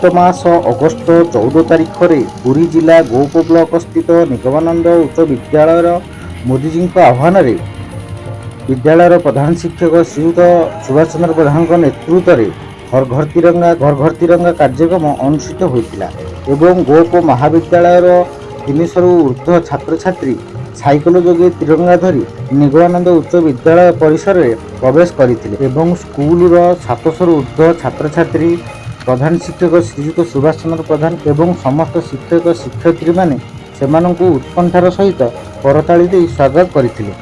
ଚଳିତ ମାସ ଅଗଷ୍ଟ 14 ତାରିଖରେ ପୁରୀ ଜିଲ୍ଲା ଗୋପ ବ୍ଲକ ସ୍ଥିତ ନିଗମାନନ୍ଦ ଉଚ୍ଚ ବିଦ୍ୟାଳୟର ମୋଦିଜୀଙ୍କ ଆହ୍ୱାନରେ ବିଦ୍ୟାଳୟର ପ୍ରଧାନ ଶିକ୍ଷକ ଶ୍ରୀଯୁକ୍ତ ସୁଭାଷ ଚନ୍ଦ୍ର ପ୍ରଧାନଙ୍କ ନେତୃତ୍ୱରେ ଘର ଘର ତିରଙ୍ଗା କାର୍ଯ୍ୟକ୍ରମ ଅନୁଷ୍ଠିତ ହୋଇଥିଲା ଏବଂ ଗୋପ ମହାବିଦ୍ୟାଳୟର 300ରୁ ଉର୍ଦ୍ଧ୍ୱ ଛାତ୍ରଛାତ୍ରୀ ସାଇକେଲ ଯୋଗେ ତିରଙ୍ଗା ଧରି ନିଗମାନନ୍ଦ ଉଚ୍ଚ ବିଦ୍ୟାଳୟ ପରିସରରେ ପ୍ରବେଶ କରିଥିଲେ ଏବଂ ସ୍କୁଲର 700ରୁ ଉର୍ଦ୍ଧ୍ୱ ଛାତ୍ରଛାତ୍ରୀ ପ୍ରଧାନ ଶିକ୍ଷକ ଶ୍ରୀଯୁକ୍ତ ସୁଭାଷ ଚନ୍ଦ୍ର ପ୍ରଧାନ ଏବଂ ସମସ୍ତ ଶିକ୍ଷକ ଶିକ୍ଷୟିତ୍ରୀମାନେ ସେମାନଙ୍କୁ ଉତ୍କଣ୍ଠାର ସହିତ କରତାଳି ଦେଇ ସ୍ୱାଗତ କରିଥିଲେ।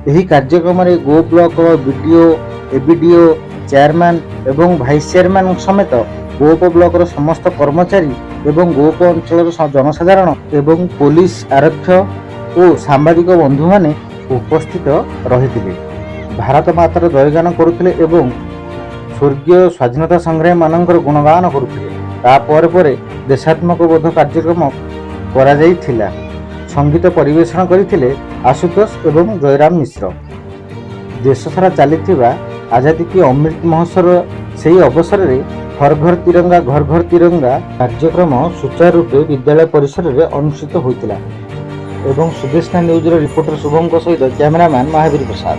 ଏହି କାର୍ଯ୍ୟକ୍ରମରେ ଗୋ ବ୍ଲକର ବିଡିଓ ଏବିଡିଓ ଚେୟାରମ୍ୟାନ୍ ଏବଂ ଭାଇସ୍ ଚେୟାରମ୍ୟାନ୍ ସମେତ ଗୋପ ବ୍ଲକର ସମସ୍ତ କର୍ମଚାରୀ ଏବଂ ଗୋପ ଅଞ୍ଚଳର ଜନସାଧାରଣ ଏବଂ ପୋଲିସ ଆରକ୍ଷ ଓ ସାମ୍ବାଦିକ ବନ୍ଧୁମାନେ ଉପସ୍ଥିତ ରହିଥିଲେ। ଭାରତ ମାତାର ଜୟଗାନ କରୁଥିଲେ ଏବଂ ସ୍ୱର୍ଗୀୟ ସ୍ୱାଧୀନତା ସଂଗ୍ରାମୀମାନଙ୍କର ଗୁଣଗାନ କରୁଥିଲେ। ତାପରେ ପରେ ଦେଶାତ୍ମକ ବୋଧ କାର୍ଯ୍ୟକ୍ରମ କରାଯାଇଥିଲା। ସଙ୍ଗୀତ ପରିବେଷଣ କରିଥିଲେ ଆଶୁତୋଷ ଏବଂ ଜୟରାମ ମିଶ୍ର। ଦେଶ ସାରା ଚାଲିଥିବା ଆଜାଦୀ କି ଅମୃତ ମହୋତ୍ସବ ସେହି ଅବସରରେ ଘର ଘର ତିରଙ୍ଗା କାର୍ଯ୍ୟକ୍ରମ ସୁଚାରୁ ରୂପେ ବିଦ୍ୟାଳୟ ପରିସରରେ ଅନୁଷ୍ଠିତ ହୋଇଥିଲା ଏବଂ ସୁଦେଶନା ନ୍ୟୁଜର ରିପୋର୍ଟର ଶୁଭମଙ୍କ ସହିତ କ୍ୟାମେରାମ୍ୟାନ୍ ମହାବୀର ପ୍ରସାଦ।